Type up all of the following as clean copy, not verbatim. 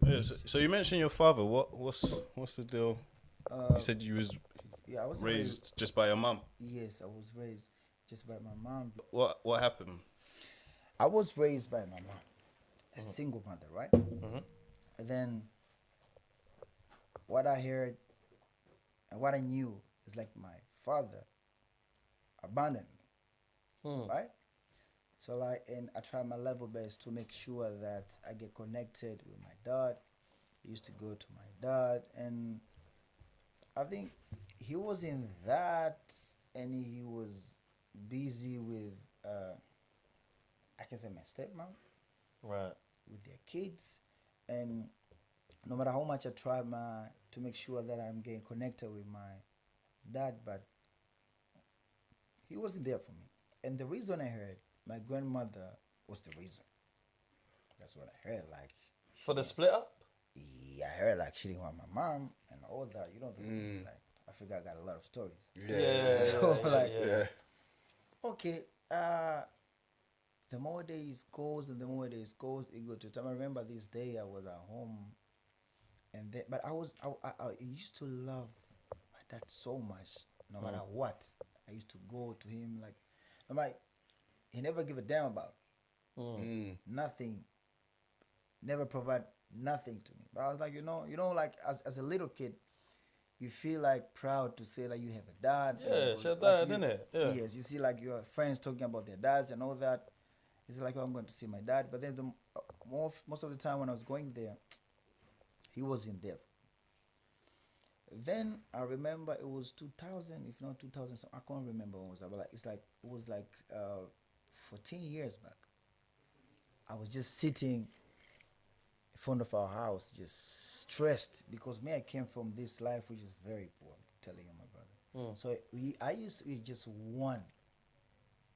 Yeah, so you mentioned your father. What's the deal? You Uh, said you was yeah, I wasn't raised. raised just by your mum. Yes, I was raised just by my mom. What happened? I was raised by my mom, a Mhm. single mother, right? Mhm. And then what I heard and what I knew is like my father abandoned me, Mm. right? So like, and I try my level best to make sure that I get connected with my dad. I used to go to my dad, and I think he was in that, and he was busy with, I can say my stepmom, Right. with their kids, and no matter how much I try to make sure that I'm getting connected with my dad, but he wasn't there for me. And the reason I heard my grandmother was the reason. That's what I heard. Like she For the didn't. split up. Yeah, I heard like she didn't want my mom and all that. You know those things. Mm. Like I forgot, I got a lot of stories. Yeah, Yeah, yeah, So yeah, like, yeah, yeah. yeah. okay, the more days goes and the more days goes, it go to time. I remember this day I was at home, and then, but I used to love my dad so much. No matter Mm. what, I used to go to him like, I'm like, he never give a damn about Mm. Mm. me. Nothing, never provide nothing to me. But I was like, like as a little kid, you feel like proud to say like you have a dad. Yeah, it's your Like dad, isn't it? Yeah. yes, you see like your friends talking about their dads and all that. It's like, oh, I'm going to see my dad. But then most of the time when I was going there, he wasn't there. Then I remember it was 2000, if not 2000. I can't remember when it was. But like it was like 14 years back. I was just sitting in front of our house, just stressed because me, I came from this life which is very poor. I'm telling you, my brother. Mm. So I used to eat just one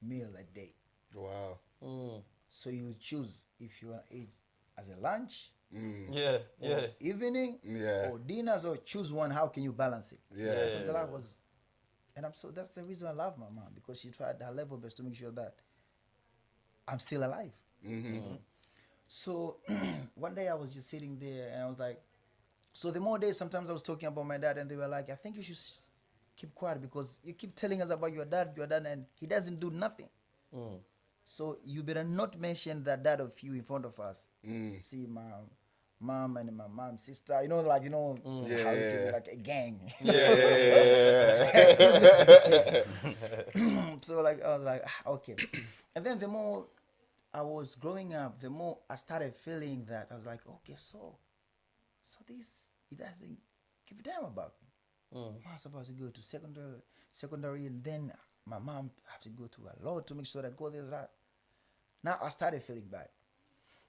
meal a day. Wow. Mm. So you choose if you want to eat as a lunch Mm. Yeah, or yeah, evening Yeah. or dinner. So choose one. How can you balance it? Yeah. Because the yeah. life was, and I'm so that's the reason I love my mom because she tried her level best to make sure that I'm still alive. Mm-hmm. Mm. So one day I was just sitting there and I was like, so the more days sometimes I was talking about my dad and they were like, I think you should keep quiet because you keep telling us about your dad, and he doesn't do nothing. Mm. So you better not mention that dad of you in front of us. Mm. See my mom and my mom's sister, like Yeah, how you can yeah. like a gang. Yeah, yeah, yeah. So like I was like, okay. And then the more I was growing up, the more I started feeling that I was like, okay, so this he doesn't give a damn about me. Mm. I was supposed to go to secondary, and then my mom have to go to a law to make sure that I go there. That now I started feeling bad.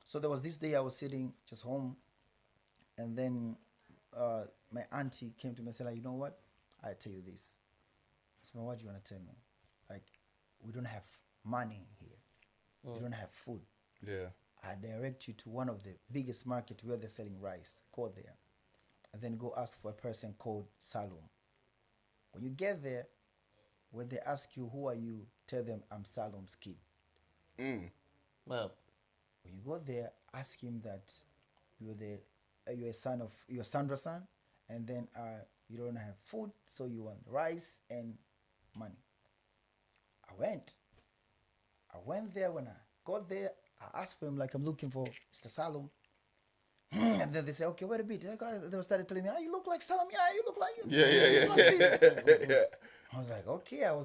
So there was this day I was sitting just home, and then my auntie came to me and said, like, you know what? I tell you this. I said, what do you want to tell me? Like, we don't have money here. We don't have food. Yeah. I direct you to one of the biggest market where they're selling rice. Go there. And then go ask for a person called Salum. When you get there, when they ask you, who are you? Tell them, I'm Salum's kid. Mm. Man. When you go there, ask him that you're a son of, you're Sandra's son, and then you don't have food, so you want rice and money. I went. I went there. When I got there, I asked for him like I'm looking for Mr. Salum. And then they say, okay, wait a bit. They started telling me, you look like Salum. Yeah, you look like you. Yeah, yeah, This must be. yeah. Yeah. I was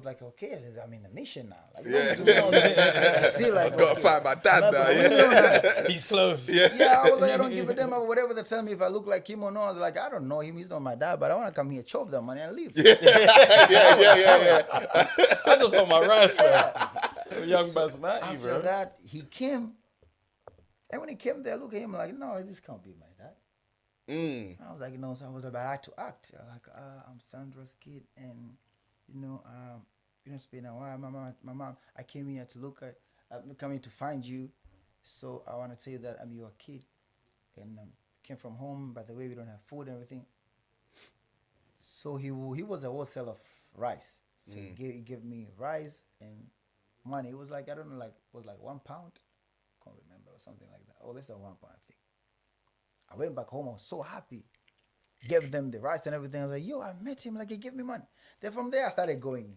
like, okay. I'm in the mission now. Like, Yeah. to me, I was like, I feel like, Gotta okay. find my dad But now. we Yeah. know that. He's close. Yeah. Yeah, I was like, I don't give a damn about whatever they tell me if I look like him or not. I was like, I don't know him. He's not my dad, but I want to come here, chop the money, and leave. Yeah, yeah. I just want my rice, man. Young basmati, After bro. that, he came. And when he came there, I look at him like, no, this can't be my dad. Mm. I was like, no, so I was like, but I had to act. I was like, I'm Sandra's kid, and it's been a while. My mom, I came here to look at, I'm coming to find you, so I want to tell you that I'm your kid, and came from home. By the way, we don't have food and everything. So he was a wholesale of rice. So he gave me rice and money. It was like, I don't know, like it was like £1. Can't remember or something like that. Or less than £1, I think. I went back home. I was so happy. Gave them the rice and everything. I was like, yo, I met him. Like, he gave me money. Then from there, I started going.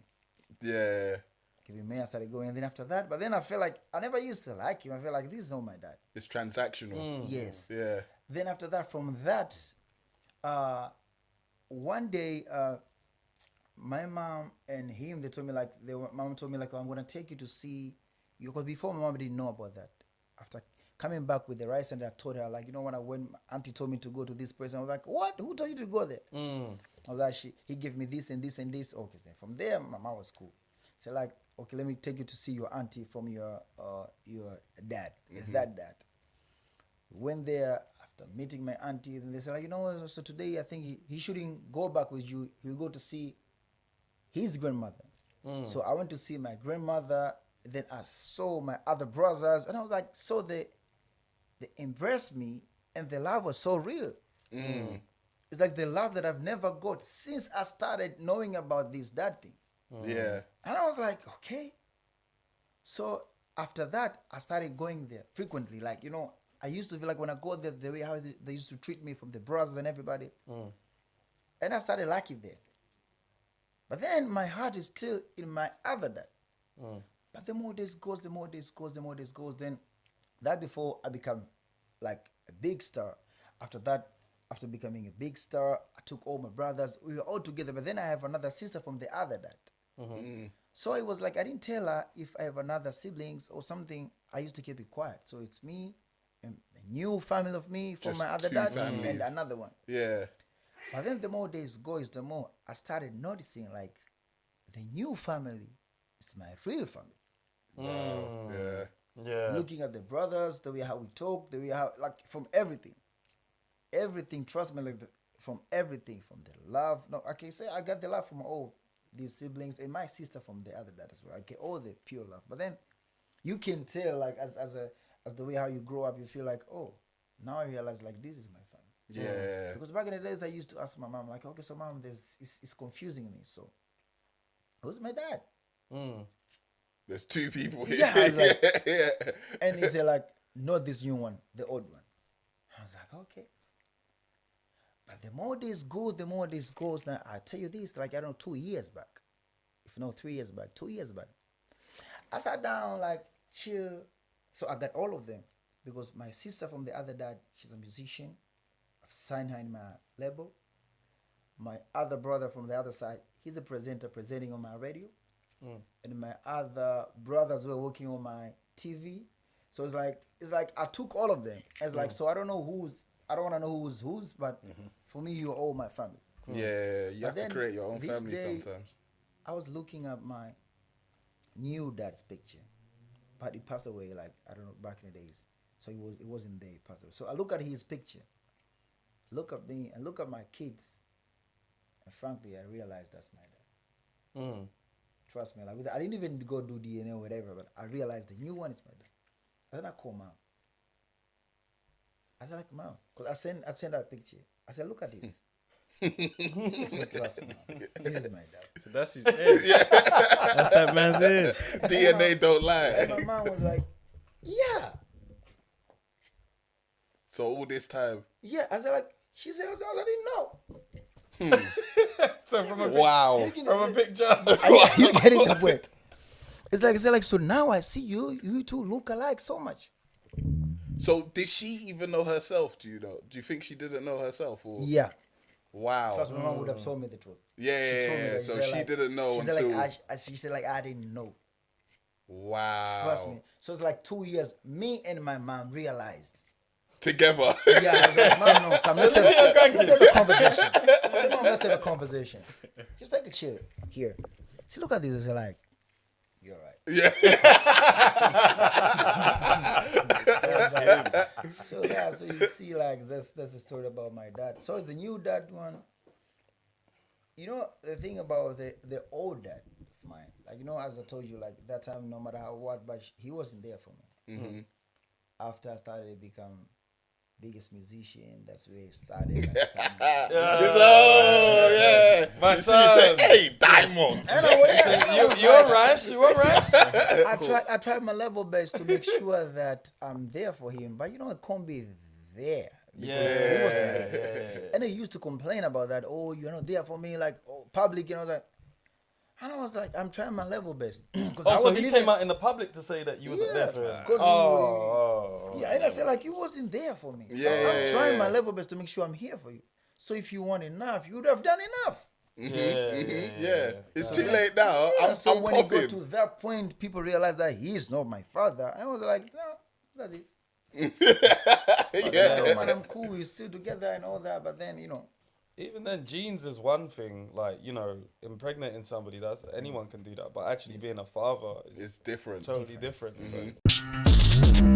Yeah. Giving me, I started going. And then after that, but then I feel like I never used to like him. I feel like this is not my dad. It's transactional. Yes. Yeah. Then after that, from that, one day, my mom and him, they told me like, mom told me like, oh, I'm gonna take you to see you, because before my mom didn't know about that. After coming back with the rice, and I told her like, you know, when my auntie told me to go to this person, I was like, what? Who told you to go there? I was like, he gave me this and this and this. Okay, then from there, my mom was cool. So like, okay, let me take you to see your auntie from your dad, that dad. Went there after meeting my auntie, and they said like, you know what? So today I think he shouldn't go back with you. He'll go to see his grandmother. So I went to see my grandmother. Then I saw my other brothers, and I was like, so they embraced me, and the love was so real. It's like the love that I've never got since I started knowing about this dad thing. Yeah. And I was like, okay. So after that, I started going there frequently. Like, you know, I used to feel like when I go there, the way how they used to treat me from the brothers and everybody. And I started liking there. But then my heart is still in my other dad. But the more days goes, then that before I become like a big star. After that, after becoming a big star, I took all my brothers. We were all together. But then I have another sister from the other dad. So it was like I didn't tell her if I have another siblings or something. I used to keep it quiet. So it's me, and a new family of me from Just my other two dad, families. and another one. Yeah. But then the more days go, the more I started noticing like the new family is my real family. Wow. Yeah. Yeah. Looking at the brothers, the way how we talk, the way how, like, from everything. Everything, trust me, like, from everything, from the love. No, I can say I got the love from all these siblings and my sister from the other dad as well. I get all the pure love. But then you can tell, like, as the way how you grow up, you feel like, oh, now I realize, like, this is my family. Yeah. Because back in the days, I used to ask my mom, like, okay, so mom, it's confusing me. So, who's my dad? There's two people here. Yeah, I was like, yeah. and he said, like, not this new one, the old one. I was like, okay. But the more this goes, now I tell you this, like, I don't know, 2 years back, if not 3 years back, 2 years back, I sat down, like, chill. So I got all of them because my sister from the other dad, she's a musician. I've signed her in my label. My other brother from the other side, he's a presenter presenting on my radio. And my other brothers were working on my TV. So it's like I took all of them. It's like, so I don't want to know who's, but for me, you're all my family. Yeah, you have But to then create your own this family day, sometimes. I was looking at my new dad's picture, but he passed away, like, I don't know, back in the days. So it wasn't there, he passed away. So I look at his picture, look at me, and look at my kids, and frankly, I realized that's my dad. Trust me, like, I didn't even go do DNA or whatever, but I realized the new one is my dad. And then I called mom. I said, like, mom, because I sent her a picture. I said, look at this. She said, trust me, mom, this is my dad. So that's his head. That's that man's head. DNA don't And lie. my mom was like, yeah. So all this time. Yeah. I said, like, she said, I didn't know. So from a Wow. from a picture. Are you getting the point? It's like, so now I see you two look alike so much. So did she even know herself? Do you know? Do you think she didn't know herself? Or? Yeah. Wow. Trust me, my mom would have told me the truth. Yeah. She told me that. So said, she like, didn't know she said, until. like, she said, like, I didn't know. Wow. Trust me. So it's like 2 years. Me and my mom realized. Together. Yeah, I was like, mom, no, come, let's have a conversation. I said, mom, let's have a conversation. Just take a chill here. She look at this and say, like, you're right. Yeah. So yeah, so you see, like, that's the story about my dad. So it's the new dad one. You know, the thing about the old dad of mine, like, you know, as I told you, like, that time, no matter how what, but he wasn't there for me. After I started to become biggest musician, that's where it started. Like, Oh, yeah. My You see, son. you say, hey, Diamond. and I went, You want rice? You want rice? I tried my level best to make sure that I'm there for him, but you know, it can't be there. Yeah. And they used to complain about that. Oh, you're not there for me, like public, that. And I was like, I'm trying my level best. Oh, so he came out in the public to say that you wasn't there for him. Yeah, and I said, like, you wasn't there for me. Yeah, I'm trying my level best to make sure I'm here for you. So if you want enough, you would have done enough. Yeah. It's too late now. So I'm when popping. it got to that point, people realized that he's not my father. I was like, no, look at this. Yeah. Man, I'm cool. We're still together and all that. But then, Even then, genes is one thing. Like, impregnating somebody, anyone can do that. But actually being a father is It's different. totally different. So.